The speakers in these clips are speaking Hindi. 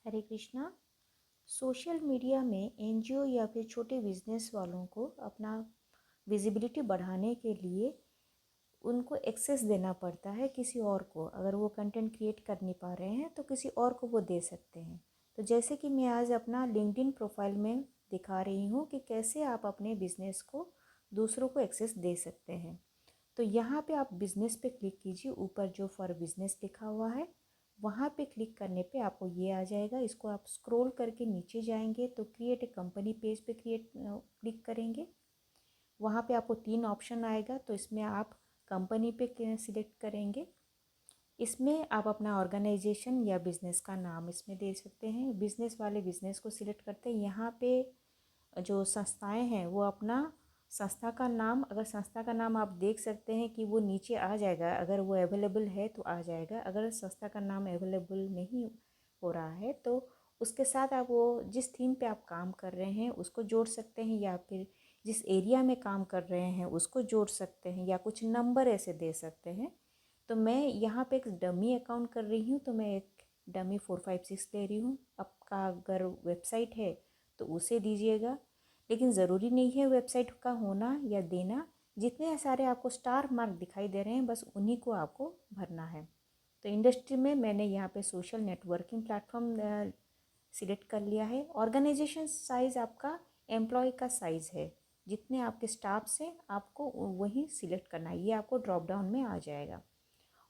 हरे कृष्णा। सोशल मीडिया में एनजीओ या फिर छोटे बिजनेस वालों को अपना विजिबिलिटी बढ़ाने के लिए उनको एक्सेस देना पड़ता है किसी और को। अगर वो कंटेंट क्रिएट कर नहीं पा रहे हैं तो किसी और को वो दे सकते हैं। तो जैसे कि मैं आज अपना लिंक्डइन प्रोफाइल में दिखा रही हूँ कि कैसे आप अपने बिजनेस को दूसरों को एक्सेस दे सकते हैं। तो यहाँ पे आप बिज़नेस पे क्लिक कीजिए, ऊपर जो फॉर बिज़नेस लिखा हुआ है वहाँ पे क्लिक करने पे आपको ये आ जाएगा। इसको आप स्क्रॉल करके नीचे जाएंगे तो क्रिएट ए कंपनी पेज पे क्लिक करेंगे। वहाँ पे आपको 3 ऑप्शन आएगा, तो इसमें आप कंपनी पे सिलेक्ट करेंगे। इसमें आप अपना ऑर्गेनाइजेशन या बिज़नेस का नाम इसमें दे सकते हैं। बिज़नेस वाले बिज़नेस को सिलेक्ट करते हैं। यहाँ पे जो संस्थाएं हैं वो अपना संस्था का नाम, अगर संस्था का नाम आप देख सकते हैं कि वो नीचे आ जाएगा, अगर वो अवेलेबल है तो आ जाएगा। अगर संस्था का नाम अवेलेबल नहीं हो रहा है तो उसके साथ आप वो जिस थीम पे आप काम कर रहे हैं उसको जोड़ सकते हैं, या फिर जिस एरिया में काम कर रहे हैं उसको जोड़ सकते हैं, या कुछ नंबर ऐसे दे सकते हैं। तो मैं यहाँ पे एक डमी अकाउंट कर रही हूँ, तो मैं एक डमी 456 ले रही हूँ। आपका अगर वेबसाइट है तो उसे दीजिएगा, लेकिन ज़रूरी नहीं है वेबसाइट का होना या देना। जितने सारे आपको स्टार मार्क दिखाई दे रहे हैं बस उन्हीं को आपको भरना है। तो इंडस्ट्री में मैंने यहाँ पे सोशल नेटवर्किंग प्लेटफॉर्म सिलेक्ट कर लिया है। ऑर्गेनाइजेशन साइज़ आपका एम्प्लॉय का साइज़ है, जितने आपके स्टाफ से आपको वही सिलेक्ट करना है। ये आपको ड्रॉप डाउन में आ जाएगा।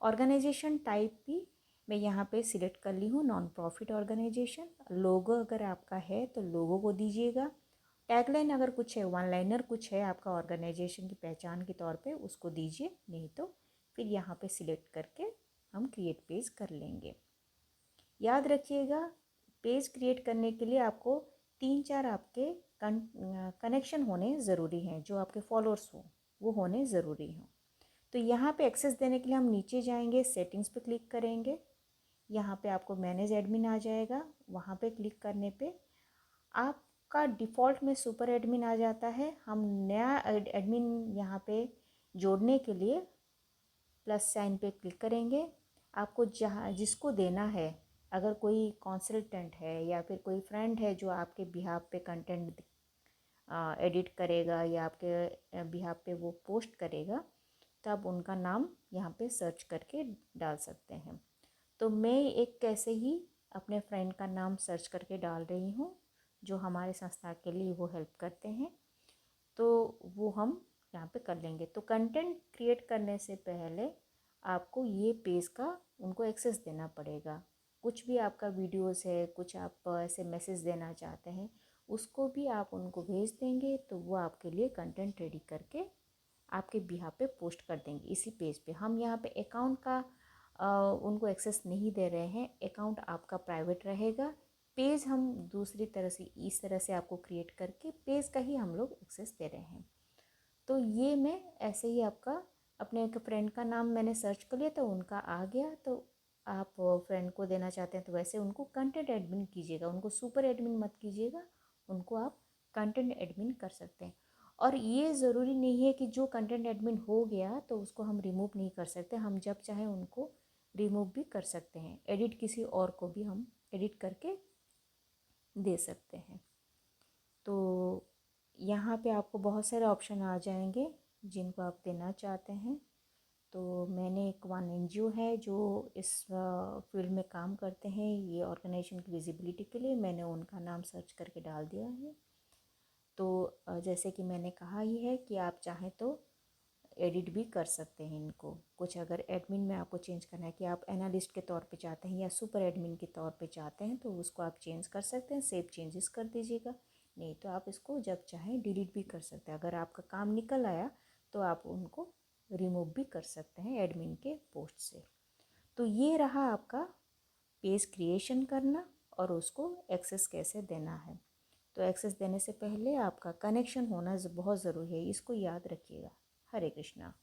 ऑर्गेनाइजेशन टाइप भी मैं यहाँ पे सिलेक्ट कर ली हूँ, नॉन प्रॉफिट ऑर्गेनाइजेशन। लोगो अगर आपका है तो लोगो को दीजिएगा। टैगलाइन अगर कुछ है, वन लाइनर कुछ है आपका ऑर्गेनाइजेशन की पहचान के तौर पे, उसको दीजिए। नहीं तो फिर यहाँ पे सिलेक्ट करके हम क्रिएट पेज कर लेंगे। याद रखिएगा, पेज क्रिएट करने के लिए आपको 3-4 आपके कनेक्शन होने ज़रूरी हैं, जो आपके फॉलोअर्स हो वो होने ज़रूरी हों। तो यहाँ पे एक्सेस देने के लिए हम नीचे जाएंगे, सेटिंग्स पे क्लिक करेंगे। यहाँ पे आपको मैनेज एडमिन आ जाएगा। वहाँ पे क्लिक करने पे आपका डिफ़ॉल्ट में सुपर एडमिन आ जाता है। हम नया एडमिन यहाँ पे जोड़ने के लिए प्लस साइन पे क्लिक करेंगे। आपको जहाँ जिसको देना है, अगर कोई कंसल्टेंट है या फिर कोई फ्रेंड है जो आपके बिहाफ पे कंटेंट एडिट करेगा या आपके बिहाफ पे वो पोस्ट करेगा, तो आप उनका नाम यहाँ पे सर्च करके डाल सकते हैं। तो मैं एक कैसे ही अपने फ्रेंड का नाम सर्च करके डाल रही हूँ जो हमारे संस्था के लिए वो हेल्प करते हैं, तो वो हम यहाँ पे कर लेंगे। तो कंटेंट क्रिएट करने से पहले आपको ये पेज का उनको एक्सेस देना पड़ेगा। कुछ भी आपका वीडियोस है, कुछ आप ऐसे मैसेज देना चाहते हैं, उसको भी आप उनको भेज देंगे तो वो आपके लिए कंटेंट रेडी करके आपके बिहाफ पे पोस्ट कर देंगे इसी पेज पे। हम यहाँ पे अकाउंट का उनको एक्सेस नहीं दे रहे हैं, अकाउंट आपका प्राइवेट रहेगा। पेज हम दूसरी तरह से, इस तरह से आपको क्रिएट करके पेज का ही हम लोग एक्सेस दे रहे हैं। तो ये मैं ऐसे ही आपका अपने एक फ्रेंड का नाम मैंने सर्च कर लिया तो उनका आ गया। तो आप फ्रेंड को देना चाहते हैं तो वैसे उनको कंटेंट एडमिन कीजिएगा, उनको सुपर एडमिन मत कीजिएगा, उनको आप कंटेंट एडमिन कर सकते हैं। और ये ज़रूरी नहीं है कि जो कंटेंट एडमिन हो गया तो उसको हम रिमूव नहीं कर सकते। हम जब चाहें उनको रिमूव भी कर सकते हैं। एडिट किसी और को भी हम एडिट करके दे सकते हैं। तो यहाँ पे आपको बहुत सारे ऑप्शन आ जाएंगे जिनको आप देना चाहते हैं। तो मैंने एक वन एनजीओ है जो इस फील्ड में काम करते हैं, ये ऑर्गेनाइजेशन की विजिबिलिटी के लिए मैंने उनका नाम सर्च करके डाल दिया है। तो जैसे कि मैंने कहा ही है कि आप चाहें तो एडिट भी कर सकते हैं इनको। कुछ अगर एडमिन में आपको चेंज करना है कि आप एनालिस्ट के तौर पे चाहते हैं या सुपर एडमिन के तौर पे चाहते हैं तो उसको आप चेंज कर सकते हैं, सेव चेंजेस कर दीजिएगा। नहीं तो आप इसको जब चाहें डिलीट भी कर सकते हैं। अगर आपका काम निकल आया तो आप उनको रिमूव भी कर सकते हैं एडमिन के पोस्ट से। तो ये रहा आपका पेज क्रिएशन करना और उसको एक्सेस कैसे देना है। तो एक्सेस देने से पहले आपका कनेक्शन होना बहुत ज़रूरी है, इसको याद रखिएगा। हरे कृष्णा।